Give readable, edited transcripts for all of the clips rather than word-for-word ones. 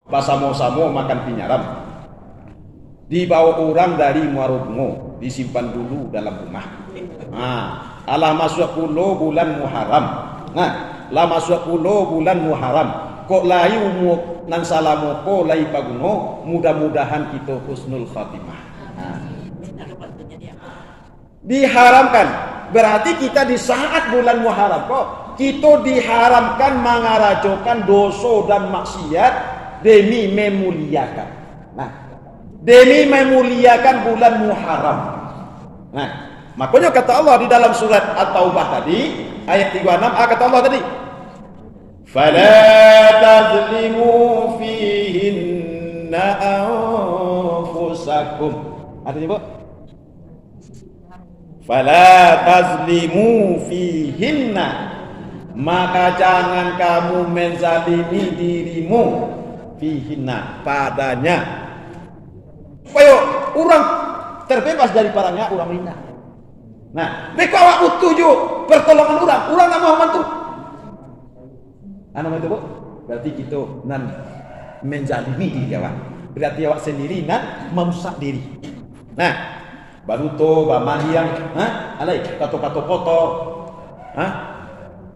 Pasamo-samo makan pinyaram. Dibawa orang dari Muarubngo, disimpan dulu dalam rumah. Alah masuk 10 bulan Muharram. Lah masuk 10 bulan Muharram. Kok layu nan salamo ko lai paguno, mudah-mudahan kita husnul khatimah. Diharamkan. Berarti kita di saat bulan Muharram kok kita diharamkan mengarajokan dosa dan maksiat demi memuliakan. Demi memuliakan bulan Muharram. Makanya kata Allah di dalam surat At-Taubah tadi ayat 36 kata Allah tadi, "Fala tazlimu fihinna anfusakum." Artinya apa? Fala tazlimu fihinna, maka jangan kamu menzalimi dirimu fihinna, padanya, supaya orang terbebas dari parangnya orang hina. Beko awak utuju pertolongan orang tak mau bantu. Itu bu, berarti kita nan menzalimi diri awak. Berarti awak sendiri nan merusak diri. Baru to bamahiang, alai kata-kata kotor,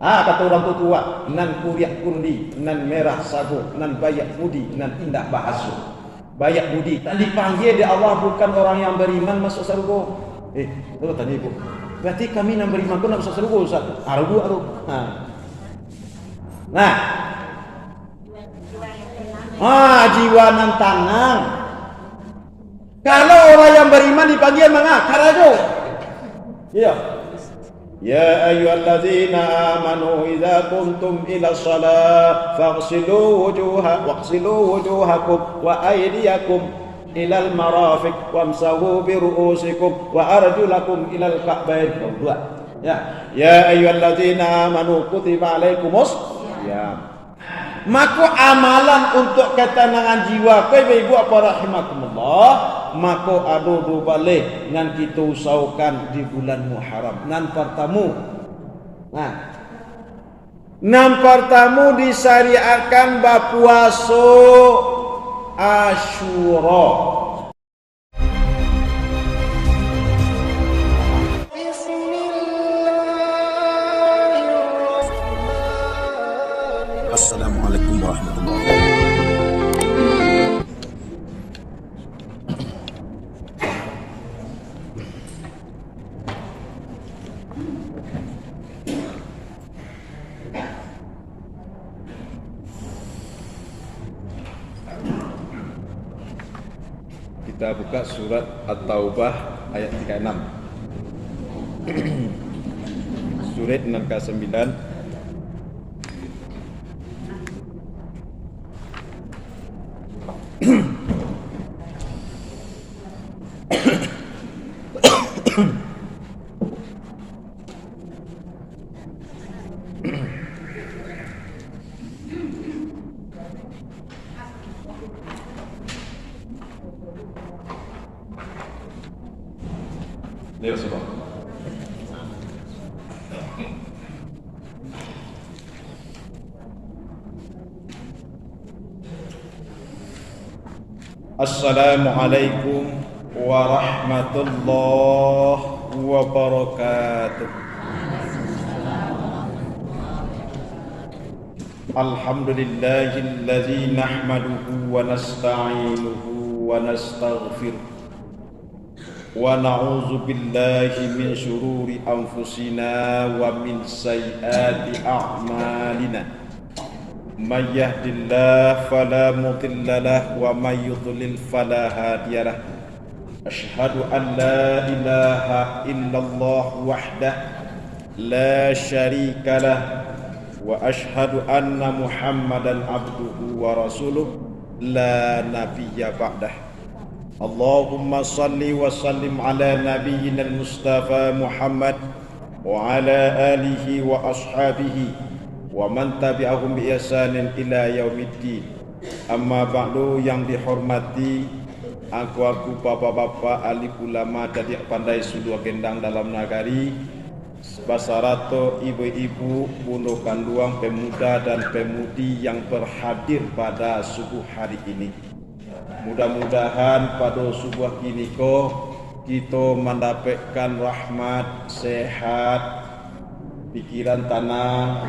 kata orang tua, nan kuriak kurdi, nan merah sago, nan bayak budi, nan indah bahasa. Bayak budi, tak dipanggil di Allah bukan orang yang beriman masuk surga. Lu tanya ibu, berarti kami yang beriman pun nak masuk surga Ustaz? Aruh. Jiwa nan tanang. Kalau orang yang beriman dipanggil mengakar aja. Ya. Ya ayyuhalladzina amanu idza kuntum ila shalah faghsilu wujuhakum wa aydiyakum ilal marafiq wamsahu bi ru'usikum wa arjulakum ilal ka'bayn. Ya ayyuhalladzina amanu kutiba alaikumus ya. Maka amalan untuk ketenangan jiwa ibu apa rahimakumullah, maka adu balik ngan kita usahakan di bulan Muharram. Nan pertama disyariatkan berpuasa Asyura. Assalamualaikum warahmatullahi wabarakatuh. Kita buka surat At-Taubah ayat 36. Surat 6 Leo sebab. Assalamualaikum warahmatullahi wabarakatuh. Alhamdulillahillazi nahmaduhu wa nasta'inuhu wa nastaghfiruh. Wa na'udzu billahi min syururi anfusina wa min sayyiati a'malina. May yahdihillahu fala mudilla lahu wa may yudlil fala hadiya lahu. Asyhadu an la ilaha illallah wahdahu la syarika lahu wa asyhadu anna Muhammadan abduhu wa rasuluh la nabiyya ba'dahu. Allahumma salli wa sallim ala nabiyyina al-Mustafa Muhammad wa ala alihi wa ashabihi wa man tabi'ahum bi ihsanin ila yaumiddin. Amma ba'du, yang dihormati aku bapak-bapak ahli ulama jadi pandai sudua gendang dalam nagari, Basarato ibu-ibu, bunda kandung, pemuda dan pemudi yang berhadir pada subuh hari ini. Mudah-mudahan pada subuh ini kita mendapatkan rahmat, sehat, pikiran tenang,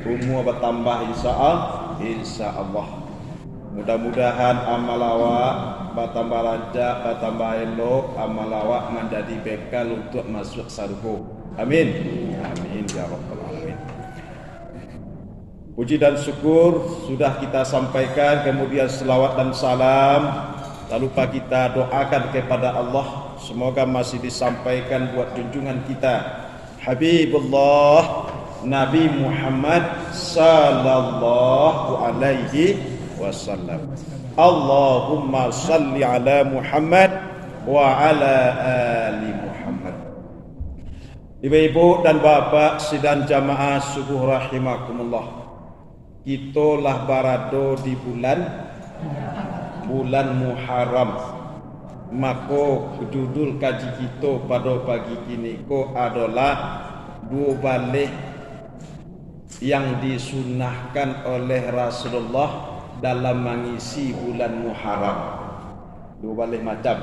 umur bertambah insya Allah. Mudah-mudahan amal awak bertambah lancar, bertambah elok, amal awak menjadi bekal untuk masuk surga. Amin. Amin ya rabbal alamin. Puji dan syukur sudah kita sampaikan, kemudian selawat dan salam. Tak lupa kita doakan kepada Allah, semoga masih disampaikan buat junjungan kita Habibullah Nabi Muhammad sallallahu alaihi wasallam. Allahumma salli ala Muhammad wa ala ali Muhammad. Ibu-ibu dan bapak sidang jamaah subuh rahimakumullah. Kita lah barado di bulan Muharram. Maka judul kaji kita pada pagi ini adalah dua balik yang disunahkan oleh Rasulullah dalam mengisi bulan Muharram. Dua balik macam.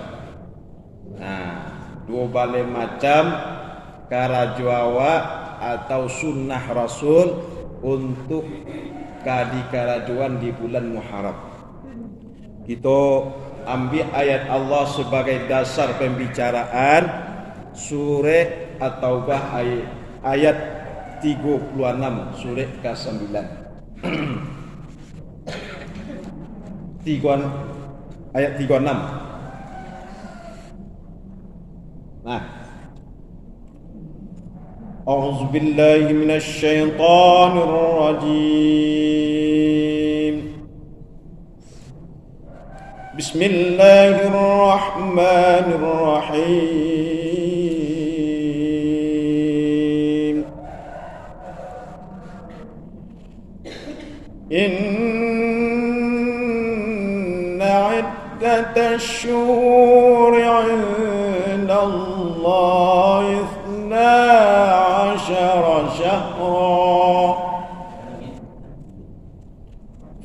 Dua balik macam karajuawa atau sunnah Rasul untuk karajuan di bulan Muharram. Kita ambil ayat Allah sebagai dasar pembicaraan, surah At-Taubah ayat 36, surah ke-9. Ayat 36. أعوذ بالله من الشيطان الرجيم بسم الله الرحمن الرحيم إن عدة الشهور عند الله 12 شهرا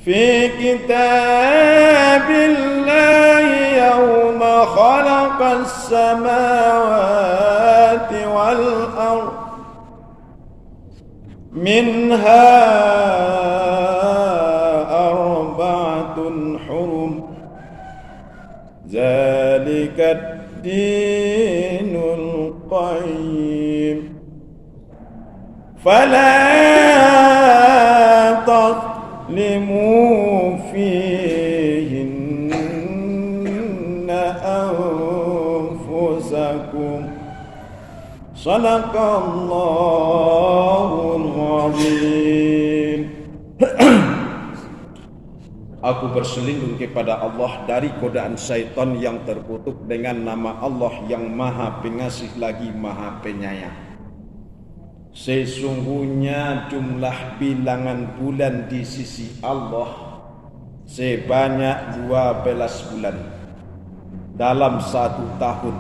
في كتاب الله يوم خلق السماوات والأرض منها 4 حرم ذلك الدين القيم فلا تظلموا فيهن أنفسكم صدق الله العظيم. Aku berselindung kepada Allah dari godaan syaitan yang terkutuk dengan nama Allah yang Maha Pengasih lagi Maha Penyayang. Sesungguhnya jumlah bilangan bulan di sisi Allah sebanyak 12 bulan dalam 1 tahun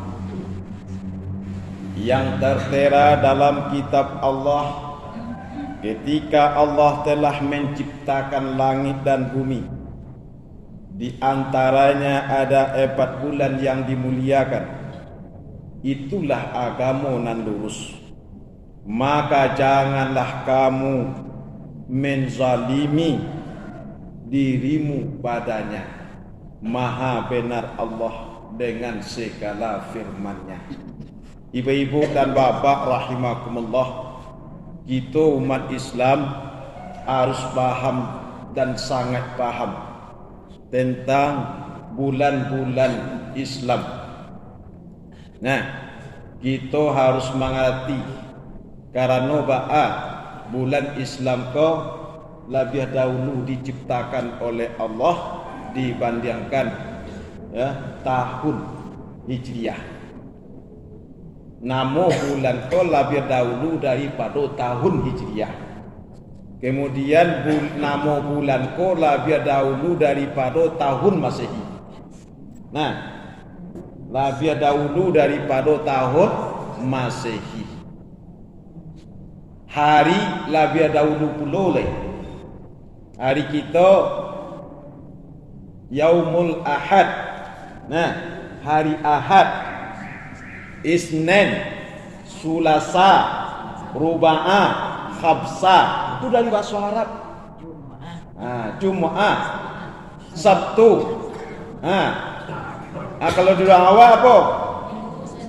yang tertera dalam kitab Allah ketika Allah telah menciptakan langit dan bumi. Di antaranya ada 4 bulan yang dimuliakan. Itulah agama nan lurus. Maka janganlah kamu menzalimi dirimu padanya. Maha benar Allah dengan segala firman-Nya. Ibu-ibu dan bapak rahimakumullah, kita umat Islam harus paham dan sangat paham tentang bulan-bulan Islam. Kita harus mengerti karena bulan Islam lebih dahulu diciptakan oleh Allah dibandingkan tahun Hijriah. Nama bulan lebih dahulu daripada tahun Hijriah. Kemudian nama bulan lebih dahulu daripada tahun Masehi. Lebih dahulu daripada tahun Masehi. hari labia dahulu puluh le. Hari kita Yaumul Ahad. Nah, hari Ahad, Isnin, Sulasa, Ruba'ah, Khamsa. Itu dari bahasa Arab. Jumaah, Sabtu. Kalau di awal apa?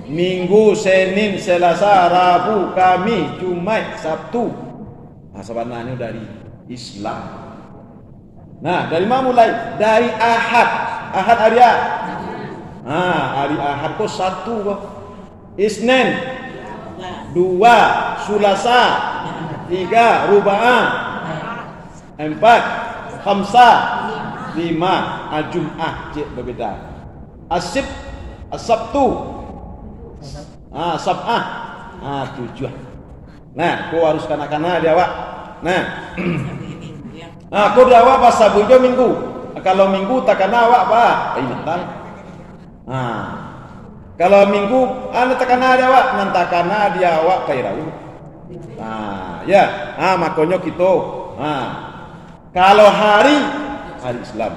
Minggu, Senin, Selasa, Rabu, Kamis, Jumat, Sabtu. Sebenarnya dari Islam. Nah, dari mana mulai? Dari Ahad. Ahad hari apa? Hari Ahad kok satu kok. Isnin, dua, Sulasa, tiga, Ruba'ah, empat, Khamsa, lima, Jum'ah, berbeda. Sabtu, Sab'ah, tujuh. Nah, kau harus kanak-kanak dia awak. Nah, kau dia awak pas Sabtu itu Minggu. Kalau Minggu tak kena awak apa? Natal. Kalau Minggu tak kena dia awak, nanti kena dia awak kairau. Makanya kita. Kalau hari Islam.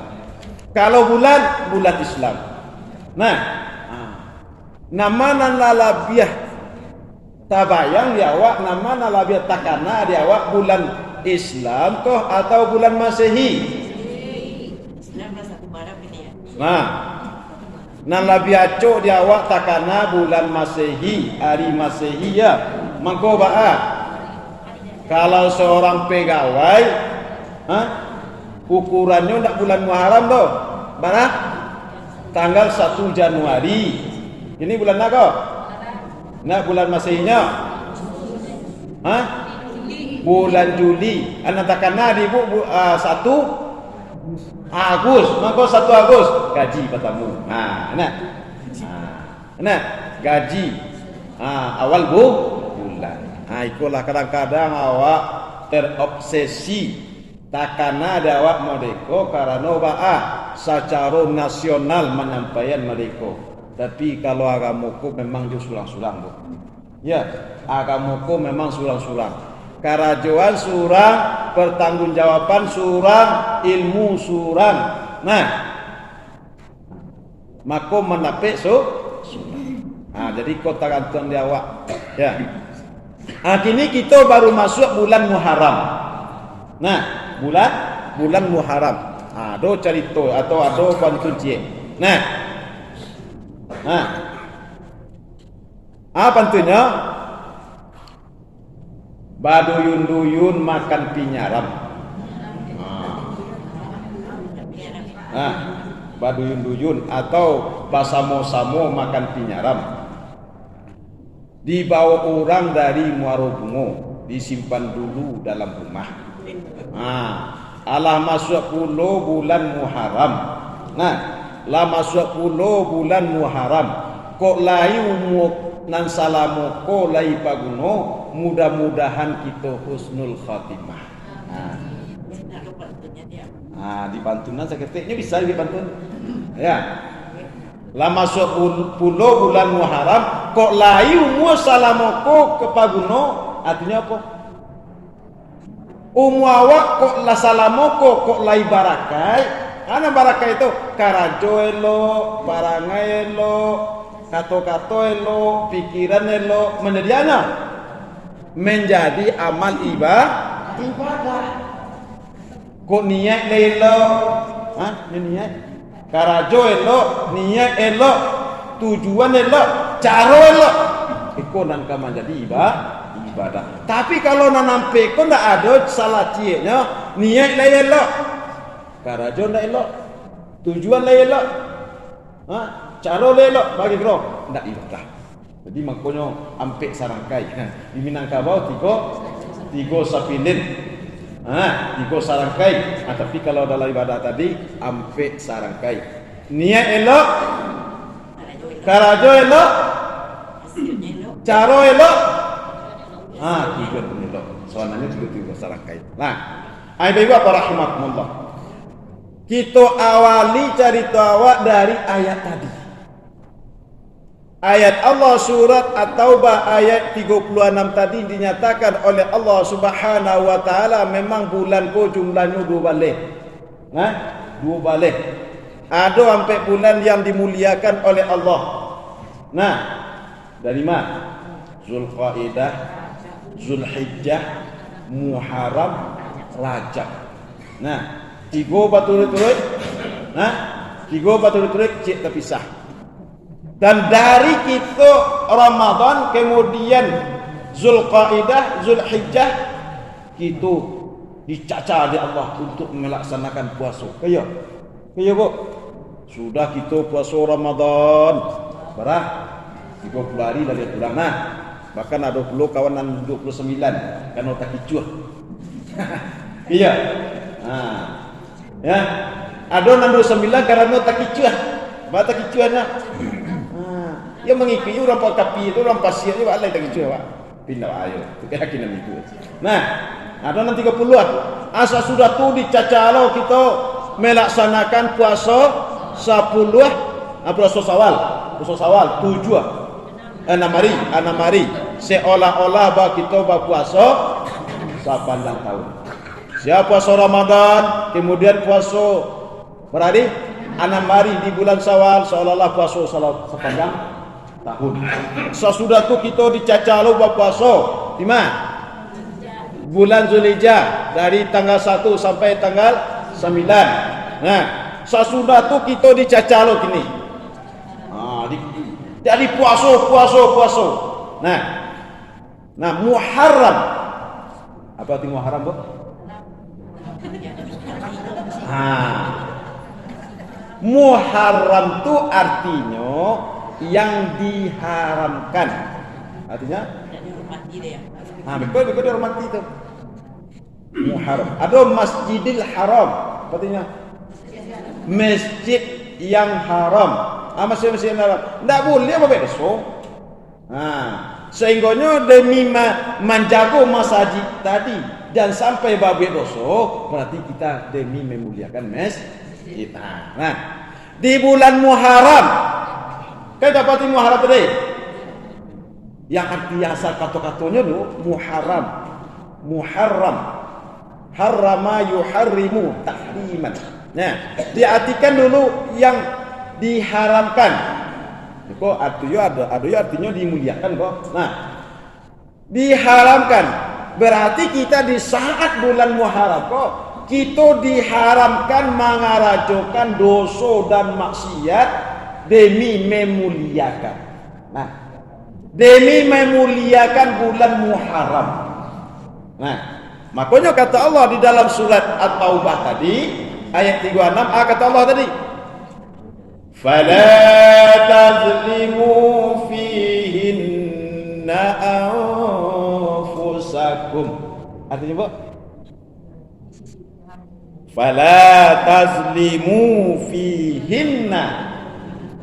Kalau bulan Islam. Nah, nama nalabiah tabayang dia awak, nama nalabiah takana dia awak bulan Islam toh atau bulan Masehi. Islam satu Maret ini ya. Nah, nalabiah cok dia awak takana bulan Masehi, hari Masehi ya. Mangko kalau seorang pegawai, ukurannya ndak bulan Muharram toh. Mana? Tanggal 1 Januari. Ini bulan apa? Nah, bulan Masehinya. Bulan Juli. Anatakanna di 1 Agustus. Maka 1 Agustus gaji bertemu. Nah, gaji awal bulan. Itulah kadang-kadang awak terobsesi takana ada awak merdeka karena secara nasional menyampaikan merdeka. Tapi kalau agamaku memang dia sulang-sulang. Ya, agamaku memang sulang-sulang. Kerajuan surang, pertanggungjawaban surang, ilmu surang. Nah, maka menapik jadi kota kanton di awak. Ya. Kini kita baru masuk bulan Muharram. Nah, bulan Muharram. Ada cerita atau ada pantun cie. Nah, pantunnya? Baduyun-duyun makan pinyaram. Baduyun-duyun atau basamo-samo makan pinyaram. Dibawa orang dari Muaro Bungo, disimpan dulu dalam rumah. Allah masuk pulau bulan Muharram. Nah, lah masuk pulau bulan Muharram. Kok lai umuk nan salamu ko lai paguno, mudah-mudahan kita husnul khatimah. Di pantunan seketiknya bisa dipantun. Ya. Lah masuk pulau bulan Muharram, kok lai umuk salamoko ke paguno, artinya apa? Awak kok la salamoko kok lai barakai. Ana barakai itu karajo elo, barangai elo, kato-kato elo, pikiran elo, menjadi amal ibadah. Kok niat elo? Niat. Karajo elo, niat elo, tujuan elo, cara elo. Iko nangka menjadi ibadah. Tapi kalau nanampe kok ndak ada salah cieknya, niat elo. Karajo ndak elo, tujuan elo. Cara elo bagi bro, ndak ibadah. Jadi makanya ampe sarangkai. Di Minangkabau tiga sapilin. Tiga sarangkai. Tapi kalau dalam ibadah tadi ampe sarangkai. Niat elok, karajo elok, caro elok. Tiga pun elok. Soalnya tiga sarangkai. Nah, ibu apa rahimakumullah. Kita awali cerita awak dari ayat tadi. Ayat Allah surat At-Taubah ayat 36 tadi dinyatakan oleh Allah Subhanahu wa taala memang bulan ko jumlahnya 2 balik. 2 balik. Ada sampai bulan yang dimuliakan oleh Allah. Nah, dari mana? Zulqaidah, Zulhijjah, Muharram, Rajab. Nah, 3 batul-batul. Nah, 3 batul-batul cik terpisah. Dan dari kita Ramadan kemudian Zulqaidah, Zulhijjah kita dicaca oleh Allah untuk melaksanakan puasa. Kaya bu. Sudah kita puasa Ramadan berah 30 hari dari bulan. Nah, bahkan ada 20 kawanan 29 kan otak kicuh. Iya. Nah. Ya. Ada 69 karena otak kicuh. Bata kicuhnya. Yang mengikuti orang kapi itu orang pasir juga alai tak kicuh pak. Pindah ayo. Itu keyakinan itu. Nah, ada nanti 30-an. Asa sudah tu dicacalau kita melaksanakan puasa 10 puasa Syawal. Puasa Syawal 7 6 hari. Seolah-olah bah kita berpuasa sepanjang tahun. Siapa puasa Ramadan, kemudian puasa berhari 6 hari di bulan Syawal seolah-olah puasa sepanjang tahun. Sesudah tu kita dicacalau berpuasa di mana? Bulan Zulhijjah dari tanggal 1 sampai tanggal 9. Nah, sesudah tu kita dicacalau kini. Jadi puasa. Nah, Muharram. Apa arti Muharram, Bu? Muharram tu artinya yang diharamkan. Artinya? Dihormati dia. Betul dihormati itu. Muharram. Ada Masjidil Haram. Artinya masjid yang haram. Masjid yang haram. Tidak boleh apa dosa. Sehingganya demi menjaga masjid tadi dan sampai babe dosa, berarti kita demi memuliakan masjid. Nah, di bulan Muharram kita dapati Muharram tadi. Yang arti asal kata-katanya tu Muharram. Harrama yuharrimu tahriman. Nah, diartikan dulu yang diharamkan. Kok artinya dimuliakan kok. Nah, diharamkan berarti kita di saat bulan Muharram kok kita diharamkan mengarajokan dosa dan maksiat demi memuliakan. Nah, demi memuliakan bulan Muharram. Nah, makanya kata Allah di dalam surat At-Taubah tadi ayat 36 kata Allah tadi, "Fala tazlimu fihinna anfusakum." Artinya apa? Fala tazlimu fihinna,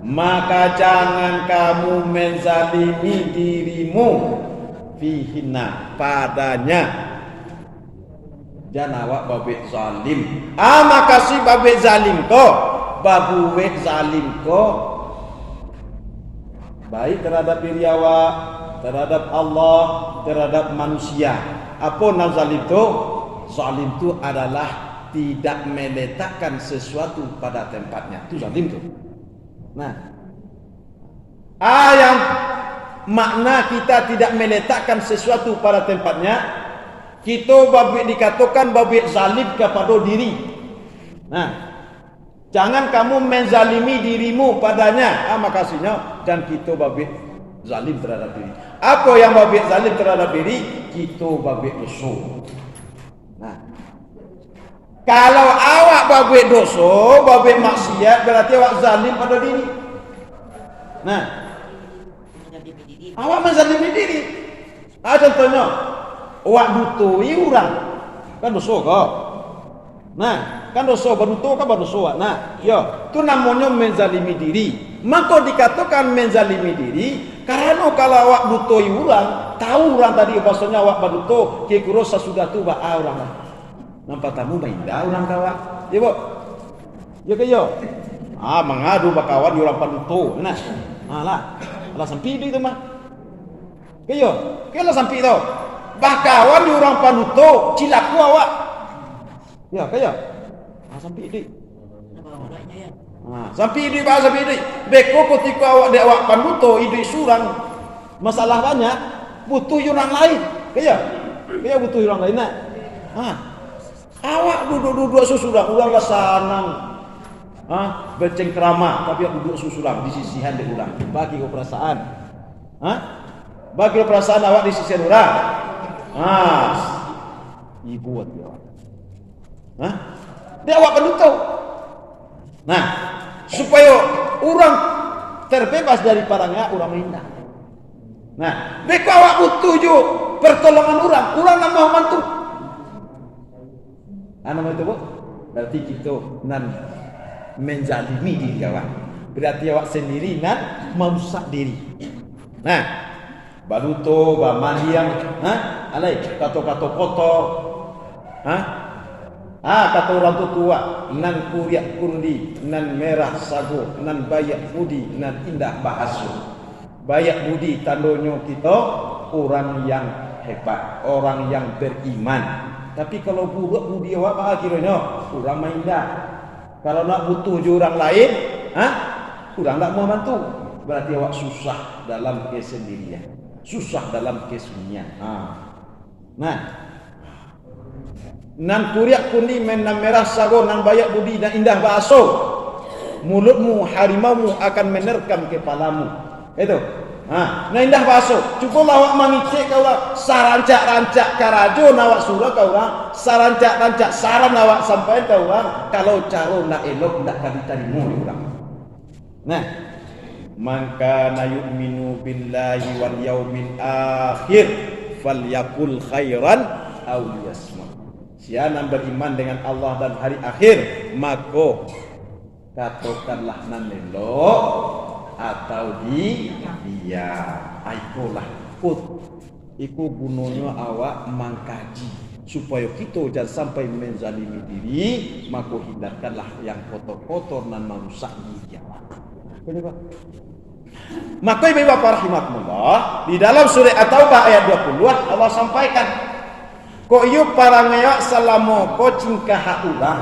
maka jangan kamu menzalimi dirimu fihinna, padanya. Jangan awak babek zalim. Maka si babek zalim ko, babuwek zalim ko, baik terhadap diri awak, terhadap Allah, terhadap manusia. Apa nam zalim tu? Zalim tu adalah tidak meletakkan sesuatu pada tempatnya. Itu zalim tu. Nah, yang makna kita tidak meletakkan sesuatu pada tempatnya, kita babik dikatakan babik zalim kepada diri. Nah, jangan kamu menzalimi dirimu padanya. Makasihnya dan kita babik zalim terhadap diri. Apa yang babik zalim terhadap diri? Kita babik dosa. Nah, kalau awak babik dosa, babik maksiat, berarti awak zalim pada diri. Nah, awak menzalimi diri. Contohnya, awak dutoi orang, kan dosa kok. Nah, kan dosa berduto kan berdosa. Nah, ya, itu namanya menzalimi diri. Maka dikatakan menzalimi diri karena kalau awak dutoi orang, tahu orang tadi bahasanya awak berduto, kira sesudah tu ba orang lah. Nampak tamu maindah orang kawan. Ya, Bu. Ya ke yo. Mengadu bakawan orang berduto. Nah, lah. Alah sampai itu mah. Kaya lah sampai tu. Bakawan di orang panuto, cilaku awak. Ya, kaya. Sampai itu. Sampai itu bahasa sampai itu. Beko ketika awak dek awak panuto, itu surang. Masalah banyak, butuh orang lain. Kaya butuh orang lain nak. Awak duduk susulang, ulang lah sanang. Bercengkrama, tapi duduk susulang di sisihan di ulang. Bagi kau perasaan. Bagi kau perasaan awak di sisihan orang. Ibu buat dia. Dia awak perlu tahu. Nah, supaya orang terbebas dari parangnya orang menghina. Nah, beko awak butuh jo pertolongan orang nak mau bantu. Nama itu bu, berarti kita nan menzalimi diri awak. Berarti awak sendiri nan merusak diri. Nah, baluto, bamaliang, alai kata-kata kotor, kata orang tua, nan kuriak kundi, nan merah sago, nan bayak budi, nan indah bahasa. Bayak budi tandonyo kita orang yang hebat, orang yang beriman. Tapi kalau buruk budi awak apa kiranya? Kurang indah. Kalau nak butuh orang lain, kurang tak mau bantu. Berarti awak susah dalam kesendirian, susah dalam kesunyian. Nah, nan kuriak kundi men nan merah sago nan bayak budi dan indah bahasa. Mulutmu harimaumu akan menerkam kepalamu. Itu. Nah indah bahasa. Cukulah awak mangicik kau lah sarancak-rancak karajo nawak surah kau lah sarancak-rancak saran awak sampai kau lah kalau caro nak elok nak kali-kalimu orang. Nah, man kana yu'minu billahi wal yaumil akhir falyakul khairan aw liyasmut. Siapa beriman dengan Allah dan hari akhir, maka katakanlah nan elok atau dia aikolah iku gunanya awak mengkaji supaya kita jangan sampai menzalimi diri, maka hindarkanlah yang kotor-kotor dan merusak diri awak. Kenapa? Maka ibu bapak rahimakumullah, di dalam surah At-Taubah ayat 20 Allah sampaikan, kok yuk parangaya selama kau cingkah ulang,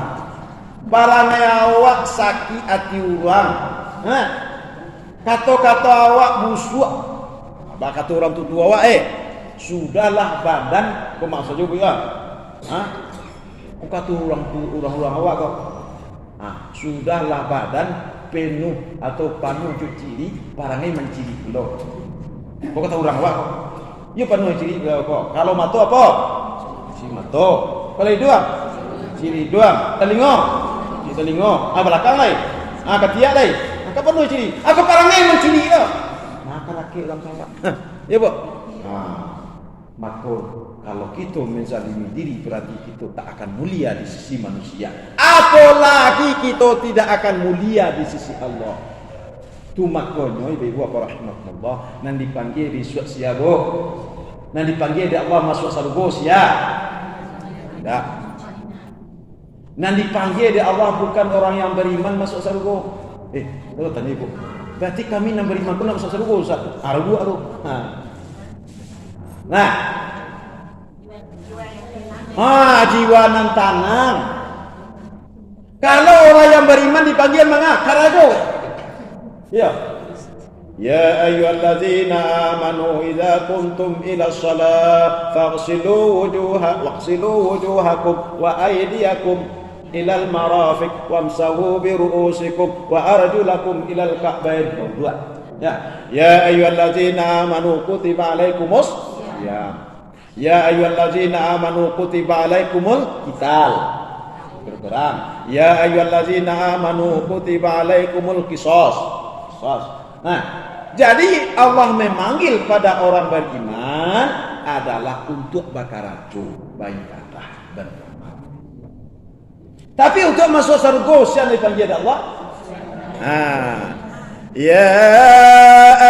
parangaya awak sakit hati ulang, kata-kata awak busuk, apa kata orang tua awak sudahlah badan, kau maksud juga, kau kata orang awak kau, sudahlah badan penuh atau penuh ciri barangnya menciri belum. Kau kata orang awak kau, ya penuh ciri kau. Kalau mata apa? Si mata. Kalau hidung, ciri hidung. Telinga, ciri telinga. Belakang lain, ketiak lain. Kau penuh ciri. Aku parangnya menciri ya. Maka laki orang awak. Ya bu. Maka kalau kita menzalimi diri berarti kita tak akan mulia di sisi manusia. Apalagi kita tidak akan mulia di sisi Allah. Tu makanya ibu bapa rahimakumullah nan dipanggil di suat siago. Nan dipanggil di Allah masuk surga sia. Tidak. Nan dipanggil di Allah bukan orang yang beriman masuk surga. Tahu tanya ibu. Berarti kami yang beriman pun nak masuk surga Ustaz. Arbu. Nah, jiwa nan tanang. Kalau orang yang beriman dipanggil mana? Karago. Ya. Ya ayyuhallazina amanu idza kuntum ila shalah faghsilu wujuhakum wa aydiyakum ila al-marafiq wamsahu bi ru'usikum wa arjulakum ila al-ka'bayn. Ya ayyuhallazina amanu kutiba alaikumus ya ayyuhallazina amanu kutiba alaikumul qital berperang. Ya ayyuhallazina amanu kutiba alaikumul qisas. Nah, jadi Allah memanggil pada orang beriman adalah untuk bakar racun, beribadah, beramal. Tapi untuk masuk surga siapa dipanggil Allah? Ya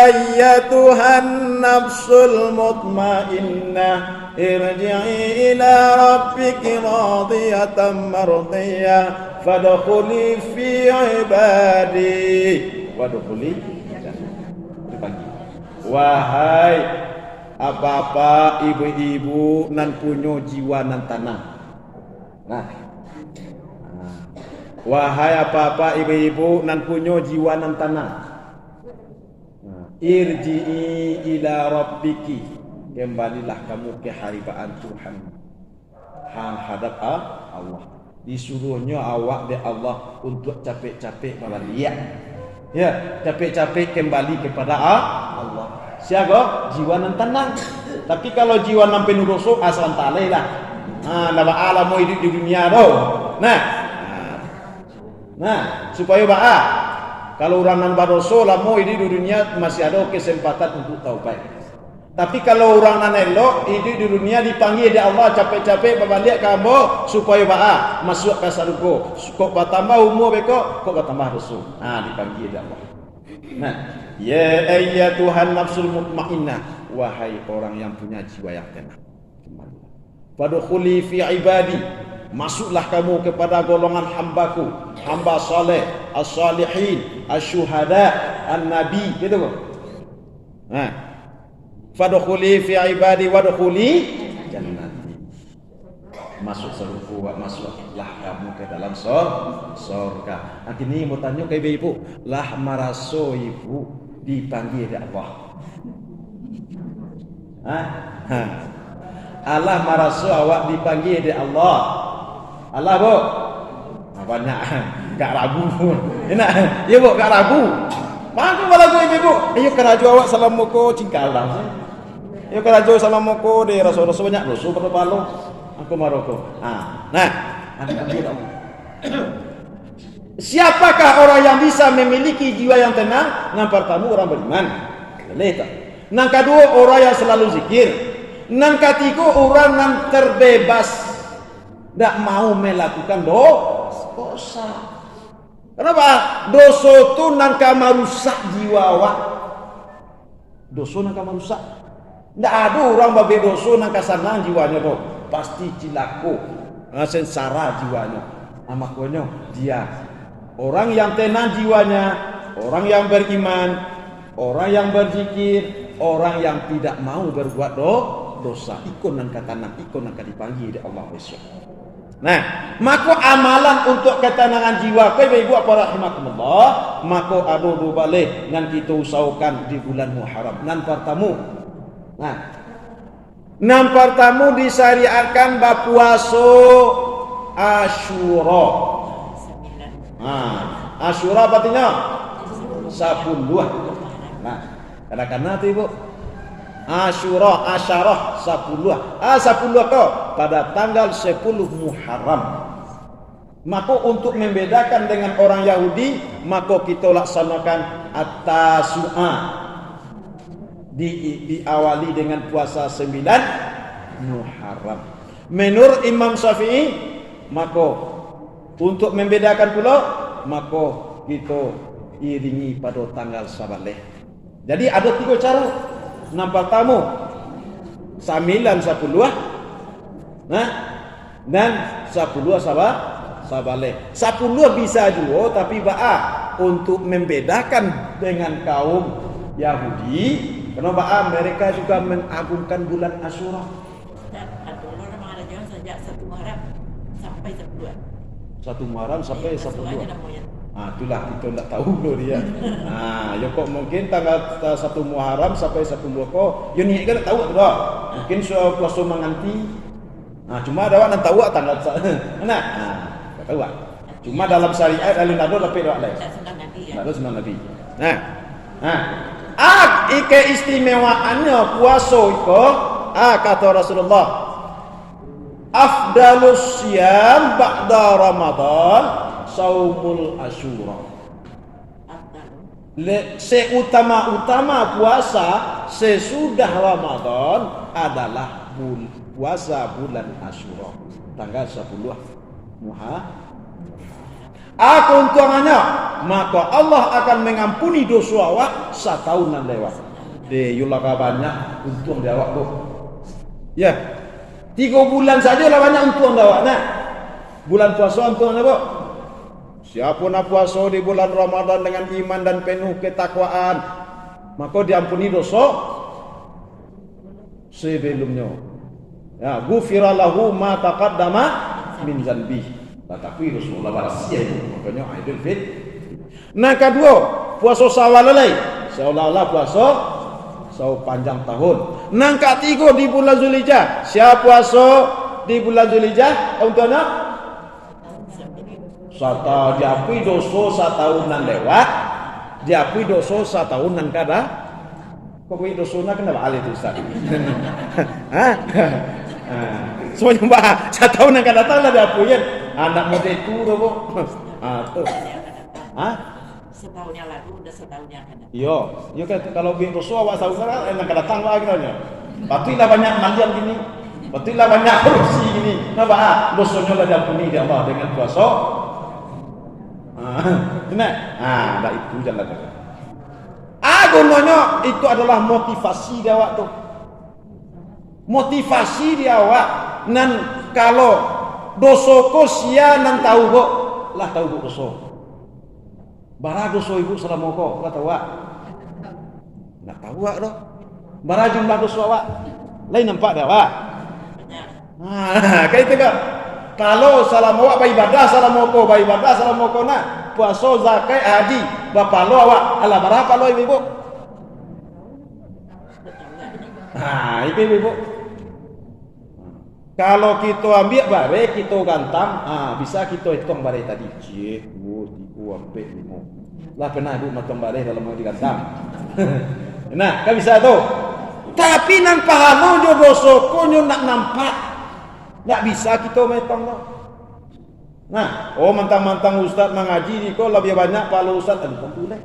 ayyatuhan nafsul mutmainnah irji'i ila rabbiki radiyatan mardiyah fadkhuli fi ibadi wadkhuli dipanggil. Wahai apa-apa ibu-ibu nan punyo jiwa nan tanah. Nah. Wahai apa-apa ibu-ibu nan punyo jiwa nan tanah. Irji'i ila rabbiki. Kembalilah kamu ke haribaan Tuhan. Han hadap Allah. Disuruhnya awak de Allah untuk capek-capek balik. Ya, capek-capek kembali kepada Allah. Siapa? Jiwa nan tenang. Tapi kalau jiwa nan penuh dosa asal talai lah. Nama Allah mau hidup di dunia tu. Nah, supaya kalau orang nan berdosa lah mau hidup di dunia masih ada kesempatan untuk taubat. Tapi kalau orang nan elok hidup di dunia dipanggil oleh Allah capek-capek berbalik kamu supaya masuk ke surga. Kok bertambah umur beko, kok bertambah dosa. Dipanggil oleh Allah. Nah, ya ayyatuhan nafsul mutmainnah, wahai orang yang punya jiwa yang tenang. Fadkhuli fi ibadi, masuklah kamu kepada golongan hambaku, hamba saleh, as-salihin, asy-syuhada, an-nabi, gitu kok. Fadkhuli fi ibadi wadkhuli jannati. Masuk surga, masuklah kamu ke dalam surga. Ini mau tanya ke ibu, lah maraso ibu dipanggil oleh Allah. Allah maraso awak dipanggil oleh Allah. Allah bu, banyak gak ragu. Enak, ya bu gak ragu. Mangku balagu ibu. Ayo keraju awak salam moko cingkalang. Ayo keraju salam moko de rasa-rasa banyak dosa berpalu. Aku maroko. Nah, siapakah orang yang bisa memiliki jiwa yang tenang? Yang pertama orang beriman. Yang kedua orang yang selalu zikir. Yang ketiga orang yang terbebas, tidak mau melakukan dosa. Kenapa? Dosa itu nangka merusak jiwa awak. Dosa nangka merusak. Tidak ada orang babe dosa nangka senang jiwanya tu. Pasti cilako, sengsara jiwanya. Makanya dia orang yang tenang jiwanya, orang yang beriman, orang yang berzikir, orang yang tidak mau berbuat dosa. Ikon nangka tanah, ikon nangka dipanggil oleh Allah besok. Nah, maka amalan untuk ketenangan jiwa ibu apa rahimakumullah, maka ada dua balik yang kita usahakan di bulan Muharram. Nan pertama. Nan pertama disyariatkan berpuasa Asyura. Asyura artinya 10. Nah, kadang-kadang tu ibu Asyura, Asyarah 10. 10 kau pada tanggal 10 Muharram. Maka untuk membedakan dengan orang Yahudi, maka kita laksanakan At-Tasu'a. Diawali dengan puasa 9 Muharram. Menurut Imam Syafi'i, maka untuk membedakan pula, maka kita iringi pada tanggal sabaleh. Jadi ada 3 cara. Nampak tamu 9 10 dan 10 sabaleh. 10 bisa juga tapi untuk membedakan dengan kaum Yahudi, kenapa mereka juga mengagungkan bulan Asyura. Orang ada jalan sejak 1 Muharram sampai 10. 1 Muharram sampai 10. Itulah kita tak tahu dulu dia. Ya kok mungkin tanggal 1 Muharram sampai 10 kok. Ya ni kan tak tahu tu dah. Mungkin puasa menganti. Cuma ada orang tahu tanggal mana. Tak tahu. Cuma dalam syariat alun ada tapi dak lain. Tak sunnah Nabi. Keistimewaannya puasa itu kata Rasulullah, afdalus siyam ba'da Ramadan saumul Asyura. Seutama-utama puasa sesudah Ramadan adalah puasa bulan Asyura tanggal 10 Muharram. Keuntungannya, maka Allah akan mengampuni dosa awak setahunan lewat. Yulaka banyak untung di awak tu. Ya, 3 bulan saja lah banyak untung di awak. Bulan puasa untung apa? Siapa nak puasa di bulan Ramadan dengan iman dan penuh ketakwaan, maka diampuni dosa sebelumnya. Ya, ghufira lahu ma taqaddama min dzanbi. Tapi Rasulullah wasiat itu, makanya Idul Fitri. Nah, kedua, puasa Syawal lelai. Seolah-olah puasa panjang tahun. Nang ketiga di bulan Zulhijjah. Siapa puasa di bulan Zulhijjah? Untungnya satu diakui dosa satahunan lewat, diakui dosa satahunan kada. Kok kui dosanya kenapa alih itu Ustaz? Hah? Semuanya bah satahunan kada datang lah diakuin. Anak muda itu kok. Tuh. Hah? Setahun yang lalu udah setahun yang akan datang. Yo kan kalau bikin dosa awak tahu kan enak kada datang lagi katanya. Patilah banyak malian gini. Patilah banyak korupsi gini. Kenapa? Dosanya lah diampuni di Allah dengan puasa. Benar? Dah itu jalan dia. Gunanya itu adalah motivasi dia awak tu. Motivasi dia awak. Nan kalau dosa ko sia nan tahu kok lah tahu kok dosa. Bara dosa ibu selama kok lah tahu awak. Nak tahu awak doh. Bara jumlah dosa awak. Lain nampak dah awak. Kayak itu kan. Kalau salam awak beribadah salam moko beribadah salam moko nak puasa zakat haji bapa lo awak ala berapa lo ibu? Ibu. Kalau kita ambil bare kita gantam, bisa kita hitung bare tadi. Cik, 2, 3, 4, 5. Lah pernah ibu matang bare dalam mau digantam. Nah, kan bisa tu. Tapi nan pahala jo dosa ko nyo nak nampak. Tak bisa kita metong tu. Nah, mentang-mentang ustaz mengaji ni ko lebih banyak pahala ustaz tentu lah.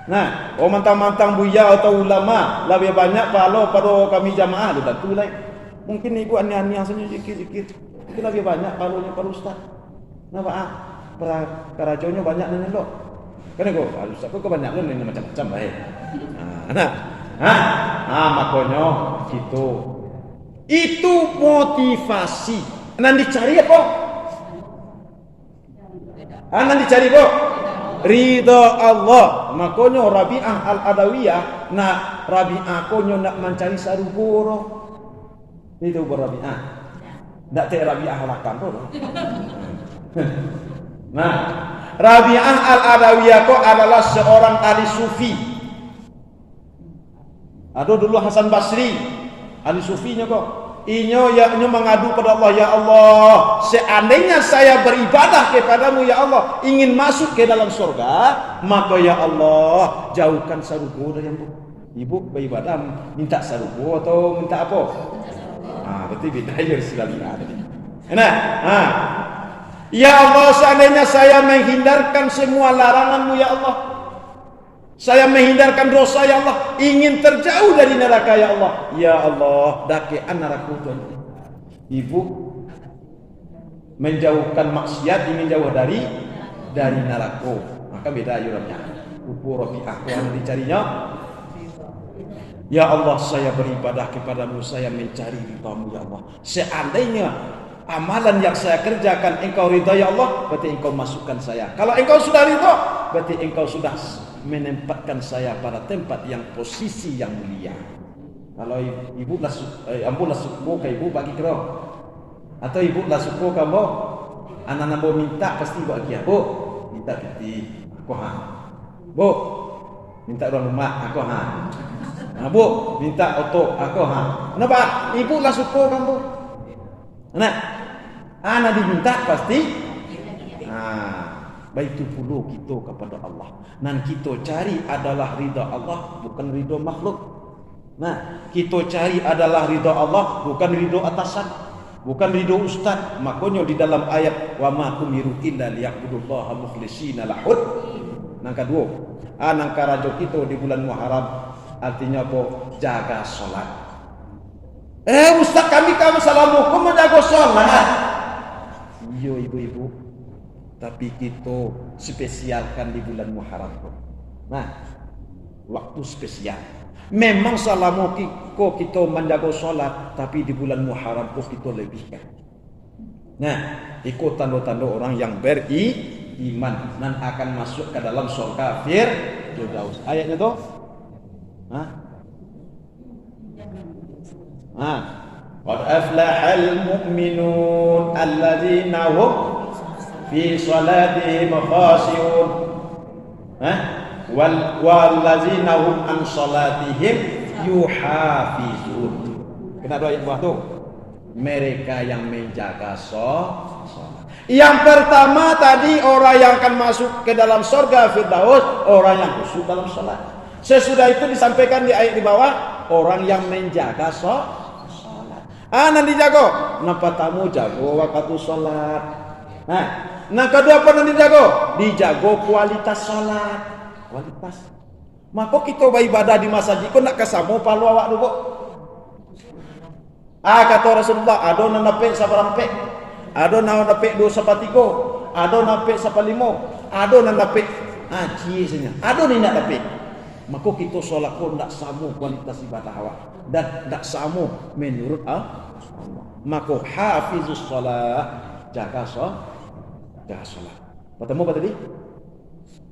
Nah, mentang-mentang buya atau ulama lebih banyak pahala pada kami jamaah tentu lah. Mungkin ibu aneh-aneh saja zikir-zikir. Itu lebih banyak pahalanya pada ustaz. Kenapa? Karajonya banyak nanya lo. Kan aku, ustaz kok banyak lo nanya macam-macam baik. Makanya gitu. Itu motivasi. Nanti cari apa? Nanti cari apa? Ridha Allah. Makanya Rabi'ah al-Adawiyah Rabi'ah konyo nak mencari sarugoro. Itu Rabi'ah. Tak Rabi'ah lakam tu. Nah, Rabi'ah al-Adawiyah ko adalah seorang ahli sufi. Ada dulu Hasan Basri, ahli sufinya kok. Inyo mengadu pada Allah, ya Allah, seandainya saya beribadah kepadamu ya Allah, ingin masuk ke dalam surga, maka ya Allah, jauhkan sarugo dari ibu beribadah minta sarugo atau minta apa? Berarti beda ya sekali tadi. Ya Allah, seandainya saya menghindarkan semua laranganmu ya Allah, saya menghindarkan dosa ya Allah, ingin terjauh dari neraka ya Allah. Ya Allah, dake neraka itu. Ibu menjauhkan maksiat, ingin jauh dari neraka. Maka beda ayurannya. Upu Rabi'ah yang dicarinya. Ya Allah, saya beribadah kepadamu, saya mencari ridhamu ya Allah. Seandainya amalan yang saya kerjakan engkau ridha ya Allah, berarti engkau masukkan saya. Kalau engkau sudah ridha, berarti engkau sudah menempatkan saya pada tempat yang posisi yang mulia. Kalau ibu lah ambo lah suko ke ibu bagi kero, atau ibu lah suko kamu anak-anak mau minta pasti bagi aku minta piti aku bu minta orang rumah aku bu minta oto aku kenapa ibu lah suko kamu anak diminta pasti Baitu puluh kita kepada Allah. Dan kita cari adalah ridha Allah, bukan ridha makhluk. Kita cari adalah ridha Allah, bukan ridha atasan, bukan ridha ustaz. Makanya di dalam ayat wa ma umiru illa liya'budullaha mukhlishina lahud. Nang kedua, nang karajo kita di bulan Muharram artinya apa? Jaga salat. Ustaz kami assalamualaikum menjaga salat. Iya ibu-ibu. Tapi kita spesialkan di bulan Muharram. Waktu spesial. Memang selama kita menjaga solat, tapi di bulan Muharram kita lebihkan. Ikut tanda-tanda orang yang beriman dan akan masuk ke dalam surga Firdaus. Ayatnya tu Qad aflahal mu'minun alladzina hum fi salatihim khashi'un. Walladzina hum an salatihim yuhafizun. Kena doa yang buah tu. Mereka yang menjaga salat. Yang pertama tadi orang yang akan masuk ke dalam surga Firdaus, orang yang khusyuk dalam salat. Sesudah itu disampaikan di ayat di bawah, orang yang menjaga salat. Nanti jago. Napa tamu jago waktu salat. Nah kedua apa nanti jago? Dijago kualitas salat. Kualitas. Maka kita beribadah di masjid kok nak kesamu palu awak dulu. Kata Rasulullah, ada nak napik sabarampe, ada nak napik 2 sapatigo, ada napik sapalimo, ada nak napik cie ada ni nak napik. Maka kita solat pun tak sama kualitas ibadah awak dan tak sama menurut Allah. Maka hafizus solat, jaga solat. Pertama apa tadi?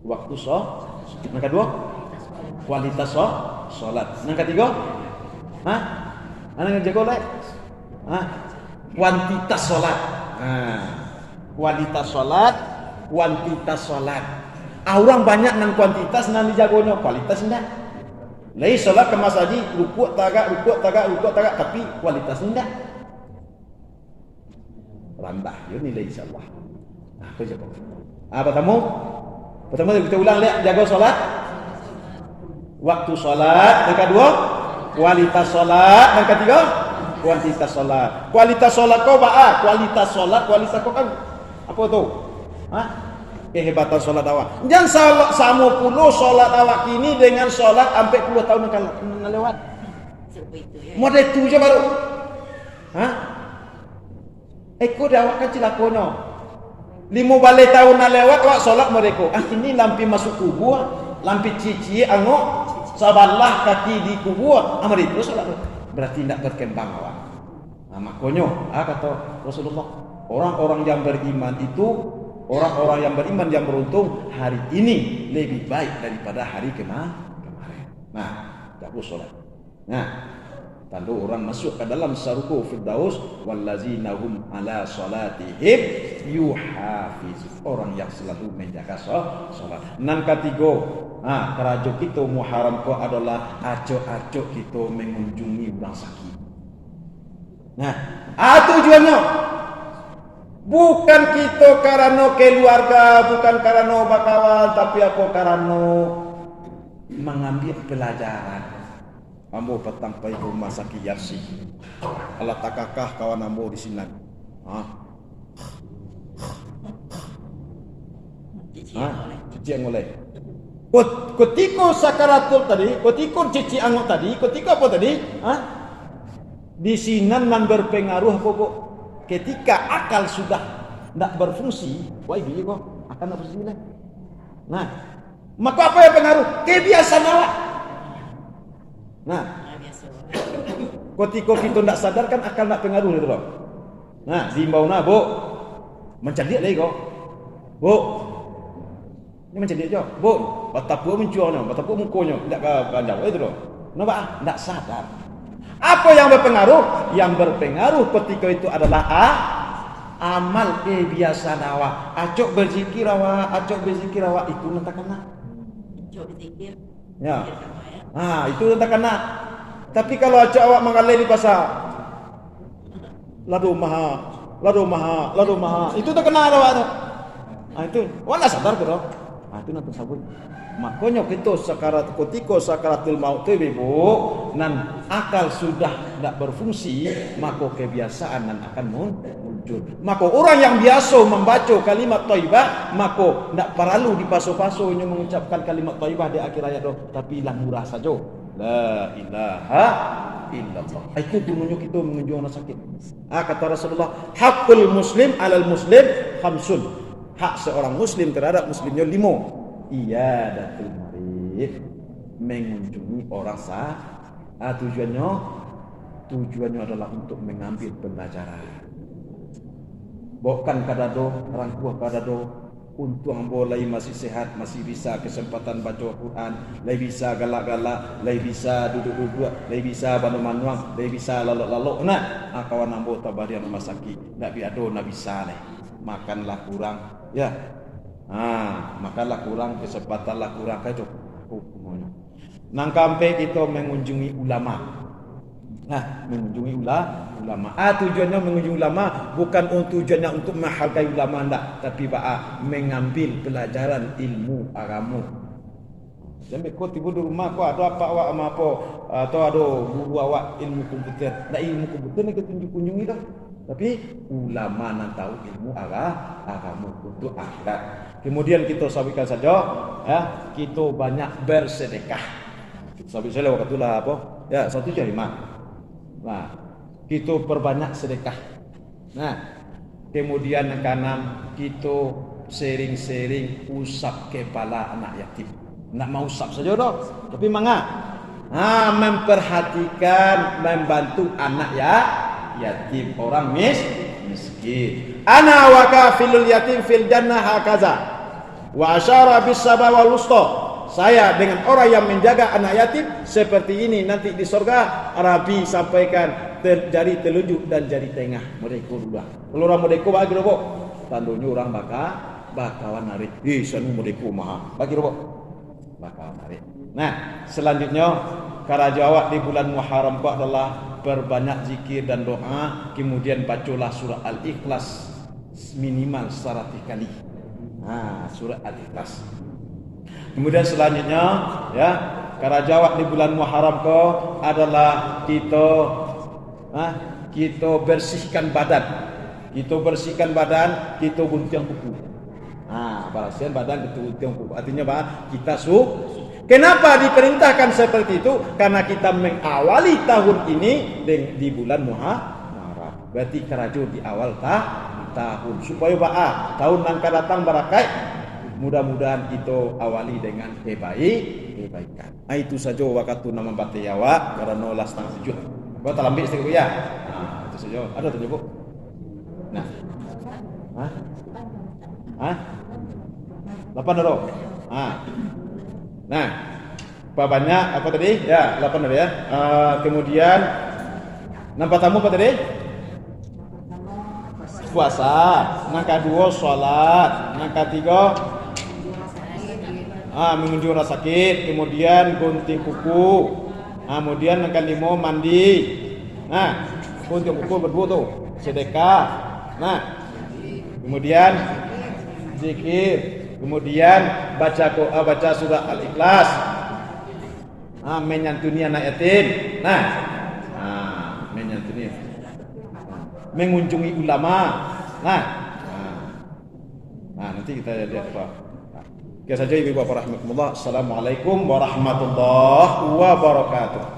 Waktu solat. Yang kedua, kualitas solat. Yang ketiga, Anak jago lek. Kuantitas solat. Kualitas solat, kuantitas solat. Orang banyak nan kuantitas nan dijagonya, kualitas enggak. Lai solat ke masjid rukuk tagak, tapi kualitas enggak. Rambah yo nilai insyaallah. Aku jago. Pertama kita ulang lek jago solat. Waktu solat, yang kedua kualitas solat, yang ketiga kuantitas solat. Kualitas solat kau kualitas solat, kualitas kau kan apa tu? Kehebatan solat awak. Jangan sama puluh solat awak kini dengan solat sampai 10 tahun akan lewat. Model itu je baru. Eko dah awak kan cilakonya. 5 balik tahun nak lewat awak solat mereka. Ini lampi masuk kubur, lampi cici angok. Sabarlah kaki di kubur, amar itu solat. Berarti tidak berkembang awak. Makanya kata Rasulullah, orang-orang yang beriman itu, orang-orang yang beriman yang beruntung hari ini lebih baik daripada hari kemarin. Jago solat. Tentu orang masuk ke dalam saruku Firdaus, wallazina hum ala salatihim yuhafizun. Orang yang selalu menjaga salat. Nan ketiga, kerajo kita muharam ko adalah acok-acok kita mengunjungi orang sakit. Tujuannya bukan kita karena keluarga, bukan karena bakawan, tapi apa karena mengambil pelajaran. Ambo petang pai ke rumah sakit Yarsi. Allah takakah kawan ambo di sini. Cici angoleh. Ketika sakaratul tadi, ketika cici angok tadi, ketika apa tadi? Di sinan man berpengaruh apa kok? Ketika akal sudah tidak berfungsi, wah biye kok akan tak berfungsi lah. Maka apa yang pengaruh? Kebiasaan awak. Ketika kita tidak sadar kan akal nak pengaruh itu loh. Diimbau bu, mencari lagi kok, bu, ini mencari aja, bu, batapu mencuanya, batapu mukonya, tidak kandang itu loh. Nampak? Tidak sadar. Apa yang berpengaruh? Yang berpengaruh ketika itu adalah amal kebiasaan awak. Acok berzikir awak itu nanti kena. Acok berzikir. Ya. Itu nanti kena. Tapi kalau acok awak mengalir di pasar, ladu maha, itu tak kena awak tu. Itu, wala sadar tu. Itu nanti sabut. Makanya kita ketika sakaratul maut tu ibu, nan akal sudah tidak berfungsi, maka kebiasaan nan akan muncul. Maka orang yang biasa membaca kalimat thayyibah, maka tidak perlu dipaso-pasonya mengucapkan kalimat thayyibah di akhir ayat tu, tapi lah murah saja. La ilaha illallah. Itu tunjuk kita menunjuk orang sakit. Kata Rasulullah, hakul muslim alal muslim khamsun. Hak seorang muslim terhadap muslimnya 5. Iyadatul marid, mengunjungi orang sakit. Tujuannya adalah untuk mengambil pelajaran. Bukan kadado orang tua kadado untung ambo lagi masih sehat, masih bisa kesempatan baca Al-Quran, lagi bisa galak-galak, lagi bisa duduk-duduk, lagi bisa manuang, lagi bisa lalok-lalok. Nah, kawan ambo tabari rumah sakit, ndak biado nak bisa nih. Makanlah kurang, ya. Makanlah kurang, kesempatanlah kurang kayak itu. Hukumnya. Nang kampe kita mengunjungi ulama. Mengunjungi ulama. Tujuannya mengunjungi ulama bukan tujuannya untuk menghargai ulama ndak, tapi mengambil pelajaran ilmu agama. Sampai kau tiba di rumah kau ada apa awak sama apa atau ada guru awak ilmu komputer. Ndak ilmu komputer ni kita kunjungi dah. Tapi ulama nan tahu ilmu agama untuk akhirat. Kemudian kita sampaikan saja kita banyak bersedekah. Sampai saya waktu itulah apa? Ya, 1.5. Nah, kita perbanyak sedekah. Nah, kemudian yang keenam kita sering-sering usap kepala anak yatim. Nak mau usap saja dah, tapi memperhatikan, membantu anak yatim, orang miskin. Ana wa kafilul yatim fil jannah hakaza. Wa asyara bis sabah wal wusta. Saya dengan orang yang menjaga anak yatim seperti ini nanti di surga. Arabi sampaikan jari telunjuk dan jari tengah mereka dua. Kalau orang mereka bagi robo, tandanya orang bakawan narik. Sanu mereka maha bagi robo, bakawan narik. Nah, selanjutnya karaja awak di bulan Muharram adalah berbanyak zikir dan doa. Kemudian bacalah surah Al-Ikhlas minimal 100 kali. Surah Al-Ikhlas. Kemudian selanjutnya karajawak di bulan Muharram adalah kita bersihkan badan. Kita bersihkan badan, kita gunting kuku. Bersihkan badan, kita gunting kuku. Artinya kita Kenapa diperintahkan seperti itu? Karena kita mengawali tahun ini di bulan Muharram. Berarti karajo di awal tahun supaya tahun yang akan datang barakai. Mudah-mudahan kita awali dengan kebaikan. Itu saja waktu nama bate yawa karena 6:30. Kau tak ambil sedikit ya? Itu saja. Ada tu bu? Nah. 8 euro. Nah. Berapa banyak apa tadi? Ya, 8 euro ya. Kemudian nampak tamu apa tadi? Puasa. Nangka 2 salat. Nangka 3 mengunjungi orang sakit, kemudian gunting kuku, kemudian yang kelima mandi, gunting kuku berdua tuh, sedekah, kemudian zikir, kemudian baca surah Al-Ikhlas, menyantuni anak yatim, menyantuni, mengunjungi ulama, nanti kita lihat apa. Oke saja ibu bapak rahmatullah. Assalamualaikum warahmatullahi wabarakatuh.